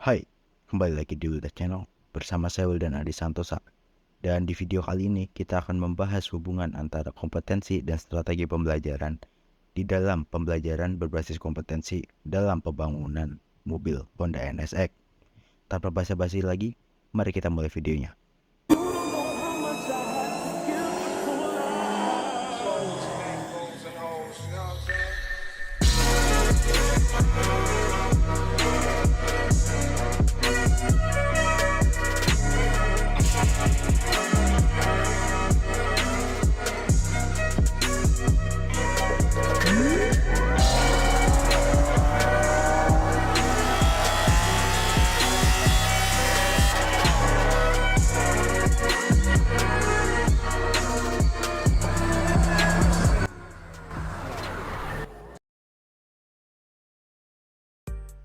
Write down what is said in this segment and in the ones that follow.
Hai, kembali lagi di Wilda Channel bersama saya Wildan Adi Santosa. Dan di video kali ini kita akan membahas hubungan antara kompetensi dan strategi pembelajaran di dalam pembelajaran berbasis kompetensi dalam pembangunan mobil Honda NSX. Tanpa basa-basi lagi, mari kita mulai videonya.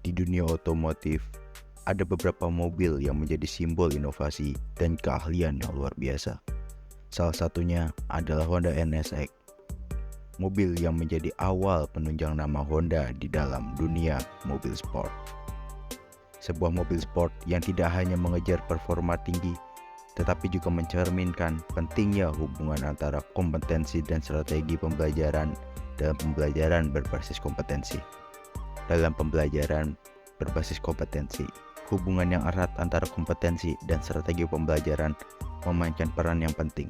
Di dunia otomotif, ada beberapa mobil yang menjadi simbol inovasi dan keahlian yang luar biasa. Salah satunya adalah Honda NSX, mobil yang menjadi awal penunjang nama Honda di dalam dunia mobil sport. Sebuah mobil sport yang tidak hanya mengejar performa tinggi, tetapi juga mencerminkan pentingnya hubungan antara kompetensi dan strategi pembelajaran dalam pembelajaran berbasis kompetensi. Dalam pembelajaran berbasis kompetensi, hubungan yang erat antara kompetensi dan strategi pembelajaran memainkan peran yang penting.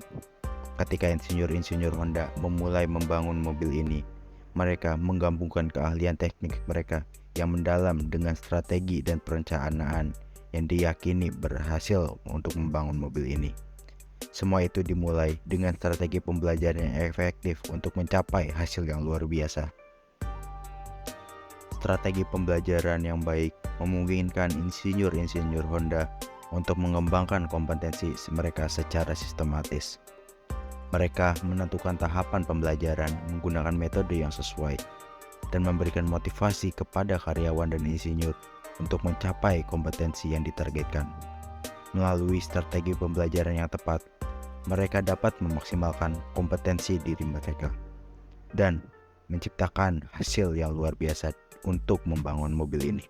Ketika insinyur-insinyur Honda memulai membangun mobil ini, mereka menggabungkan keahlian teknik mereka yang mendalam dengan strategi dan perencanaan yang diyakini berhasil untuk membangun mobil ini. Semua itu dimulai dengan strategi pembelajaran yang efektif untuk mencapai hasil yang luar biasa. Strategi pembelajaran yang baik memungkinkan insinyur-insinyur Honda untuk mengembangkan kompetensi mereka secara sistematis. Mereka menentukan tahapan pembelajaran menggunakan metode yang sesuai dan memberikan motivasi kepada karyawan dan insinyur untuk mencapai kompetensi yang ditargetkan. Melalui strategi pembelajaran yang tepat, mereka dapat memaksimalkan kompetensi diri mereka dan menciptakan hasil yang luar biasa untuk membangun mobil ini.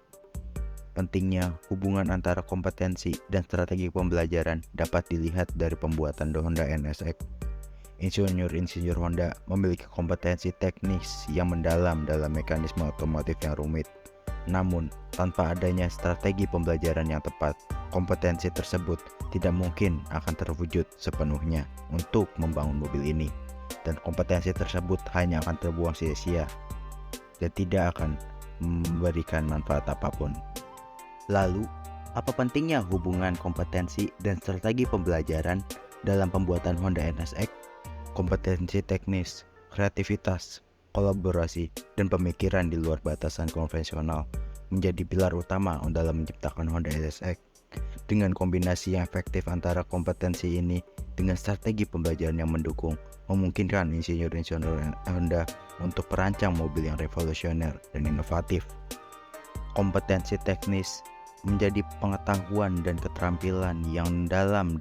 Pentingnya hubungan antara kompetensi dan strategi pembelajaran dapat dilihat dari pembuatan Honda NSX. Insinyur-insinyur Honda memiliki kompetensi teknis yang mendalam dalam mekanisme otomotif yang rumit. Namun, tanpa adanya strategi pembelajaran yang tepat, kompetensi tersebut tidak mungkin akan terwujud sepenuhnya untuk membangun mobil ini. Dan kompetensi tersebut hanya akan terbuang sia-sia dan tidak akan memberikan manfaat apapun. Lalu, apa pentingnya hubungan kompetensi dan strategi pembelajaran dalam pembuatan Honda NSX? Kompetensi teknis, kreativitas, kolaborasi, dan pemikiran di luar batasan konvensional menjadi pilar utama dalam menciptakan Honda NSX. Dengan kombinasi yang efektif antara kompetensi ini dengan strategi pembelajaran yang mendukung, memungkinkan insinyur-insinyur Honda untuk merancang mobil yang revolusioner dan inovatif. Kompetensi teknis menjadi pengetahuan dan keterampilan yang dalam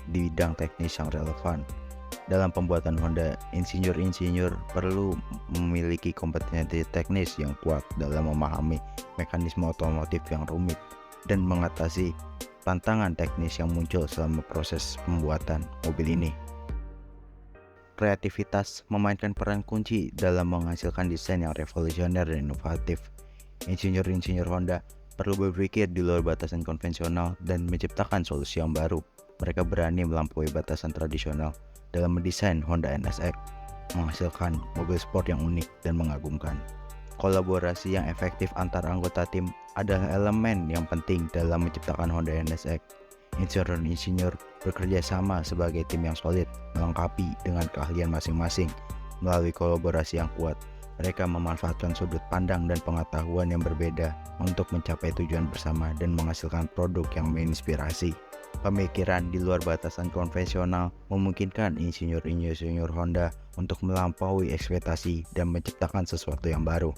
bidang teknis yang relevan. Dalam pembuatan Honda, insinyur-insinyur perlu memiliki kompetensi teknis yang kuat dalam memahami mekanisme otomotif yang rumit dan mengatasi tantangan teknis yang muncul selama proses pembuatan mobil ini. Kreativitas memainkan peran kunci dalam menghasilkan desain yang revolusioner dan inovatif. Insinyur-insinyur Honda perlu berpikir di luar batasan konvensional dan menciptakan solusi yang baru. Mereka berani melampaui batasan tradisional dalam mendesain Honda NSX, menghasilkan mobil sport yang unik dan mengagumkan. Kolaborasi yang efektif antar anggota tim adalah elemen yang penting dalam menciptakan Honda NSX. Insinyur-insinyur bekerja sama sebagai tim yang solid, melengkapi dengan keahlian masing-masing. Melalui kolaborasi yang kuat, mereka memanfaatkan sudut pandang dan pengetahuan yang berbeda untuk mencapai tujuan bersama dan menghasilkan produk yang menginspirasi. Pemikiran di luar batasan konvensional memungkinkan insinyur-insinyur Honda untuk melampaui ekspektasi dan menciptakan sesuatu yang baru.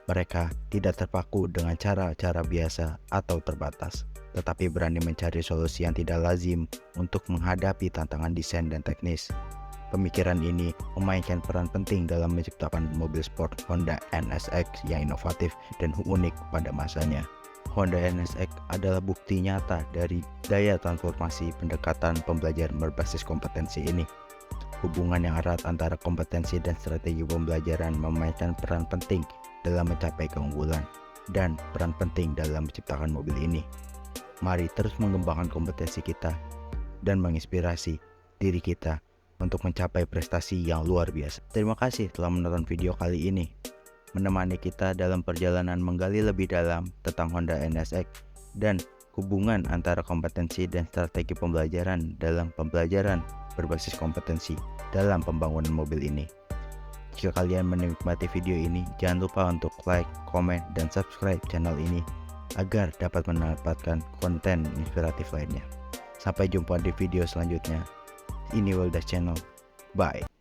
Mereka tidak terpaku dengan cara-cara biasa atau terbatas, tetapi berani mencari solusi yang tidak lazim untuk menghadapi tantangan desain dan teknis. Pemikiran ini memainkan peran penting dalam menciptakan mobil sport Honda NSX yang inovatif dan unik pada masanya. Honda NSX adalah bukti nyata dari daya transformasi pendekatan pembelajaran berbasis kompetensi ini. Hubungan yang erat antara kompetensi dan strategi pembelajaran memainkan peran penting dalam mencapai keunggulan dan peran penting dalam menciptakan mobil ini. Mari terus mengembangkan kompetensi kita dan menginspirasi diri kita untuk mencapai prestasi yang luar biasa. Terima kasih telah menonton video kali ini, menemani kita dalam perjalanan menggali lebih dalam tentang Honda NSX dan hubungan antara kompetensi dan strategi pembelajaran dalam pembelajaran berbasis kompetensi dalam pembangunan mobil ini. Jika kalian menikmati video ini, jangan lupa untuk like, komen, dan subscribe channel ini agar dapat mendapatkan konten inspiratif lainnya. Sampai jumpa di video selanjutnya. Ini Weldas Channel. Bye.